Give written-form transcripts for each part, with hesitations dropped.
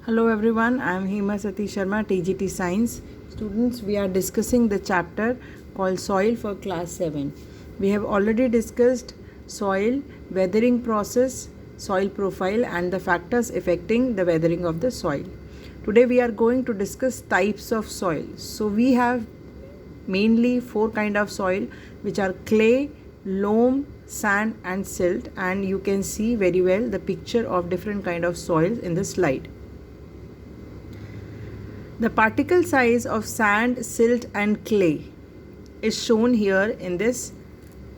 Hello everyone, I am Hema Satish Sharma, TGT Science. Students, we are discussing the chapter called Soil for class 7. We have already discussed soil, weathering process, soil profile and the factors affecting the weathering of the soil. Today we are going to discuss types of soil. So we have mainly four kind of soil which are clay, loam, sand and silt, and you can see very well the picture of different kind of soils in the slide. The particle size of sand, silt and clay is shown here in this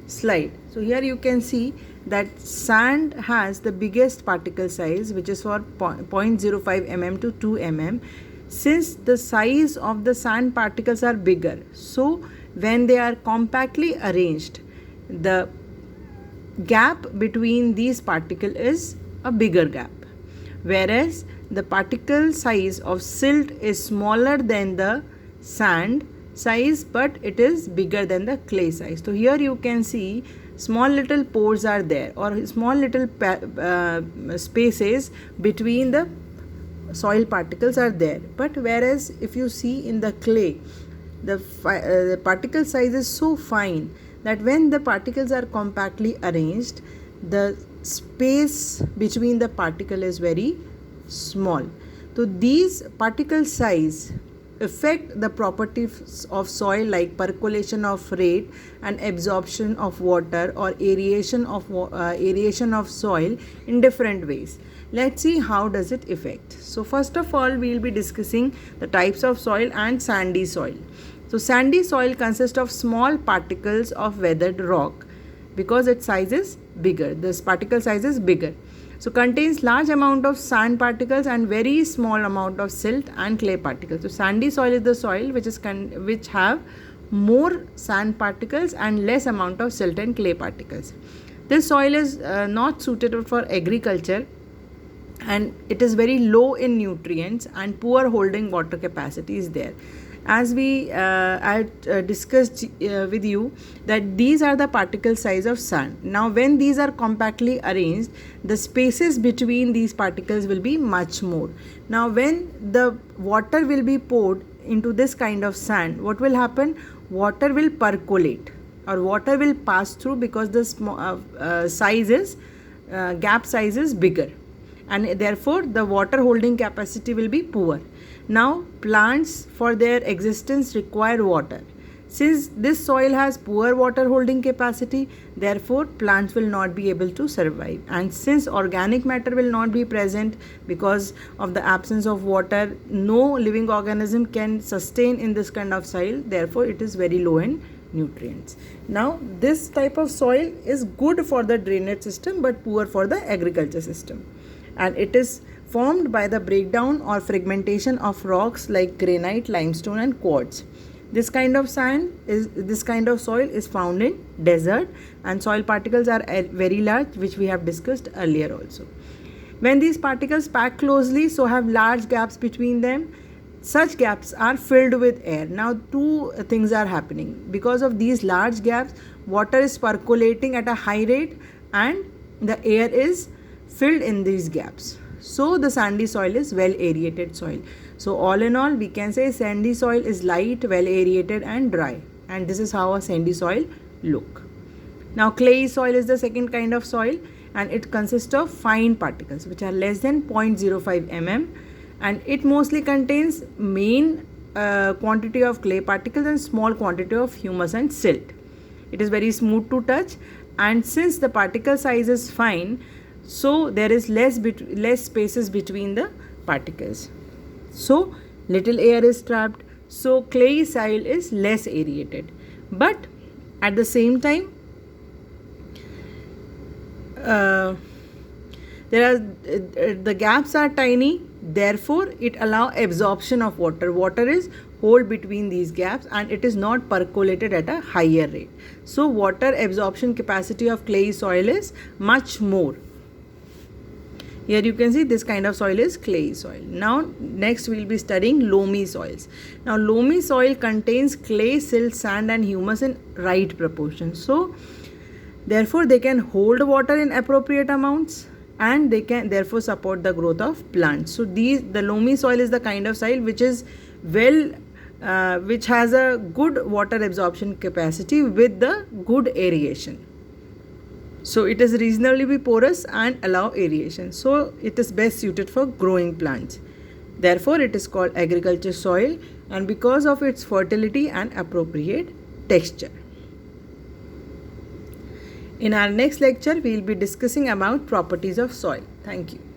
slide. So here you can see that sand has the biggest particle size, which is for 0.05 mm to 2 mm. Since the size of the sand particles are bigger, so when they are compactly arranged, the gap between these particles is a bigger gap, whereas the particle size of silt is smaller than the sand size, but it is bigger than the clay size. So here you can see small little pores are there, or small little spaces between the soil particles are there. But whereas if you see in the clay, the particle size is so fine that when the particles are compactly arranged, the space between the particle is very small. So these particle size affect the properties of soil like percolation of rate and absorption of water or aeration of soil in different ways. Let's see how does it affect. So first of all, we will be discussing the types of soil and sandy soil. So sandy soil consists of small particles of weathered rock because its size is bigger. This particle size is bigger. So contains large amount of sand particles and very small amount of silt and clay particles. So sandy soil is the soil which have more sand particles and less amount of silt and clay particles. This soil is not suitable for agriculture, and it is very low in nutrients and poor holding water capacity is there. As we discussed with you that these are the particle size of sand. Now when these are compactly arranged, the spaces between these particles will be much more. Now when the water will be poured into this kind of sand, what will happen? Water will percolate or water will pass through because the gap size is bigger, and therefore the water holding capacity will be poor. Now plants for their existence require water. Since this soil has poor water holding capacity, therefore plants will not be able to survive, and since organic matter will not be present because of the absence of water, no living organism can sustain in this kind of soil, therefore it is very low in nutrients. Now this type of soil is good for the drainage system but poor for the agriculture system, and it is formed by the breakdown or fragmentation of rocks like granite, limestone and quartz. This kind of soil is found in desert, and soil particles are very large, which we have discussed earlier also. When these particles pack closely, so have large gaps between them, such gaps are filled with air. Now two things are happening. Because of these large gaps, water is percolating at a high rate and the air is filled in these gaps. So the sandy soil is well aerated soil. So all in all, we can say sandy soil is light, well aerated and dry, and this is how a sandy soil look. Now clayey soil is the second kind of soil, and it consists of fine particles which are less than 0.05 mm, and it mostly contains main quantity of clay particles and small quantity of humus and silt. It is very smooth to touch, and since the particle size is fine, so there is less spaces between the particles, so little air is trapped. So clayey soil is less aerated, but at the same time the gaps are tiny, therefore it allow absorption of water. Water is hold between these gaps and it is not percolated at a higher rate. So water absorption capacity of clayey soil is much more. Here you can see this kind of soil is clayey soil. Now next we will be studying loamy soils. Now loamy soil contains clay, silt, sand and humus in right proportion. So therefore they can hold water in appropriate amounts. and they can therefore support the growth of plants. So the loamy soil is the kind of soil which is which has a good water absorption capacity with the good aeration. So it is reasonably porous and allow aeration. So it is best suited for growing plants. Therefore, it is called agriculture soil, and because of its fertility and appropriate texture. In our next lecture, we will be discussing about properties of soil. Thank you.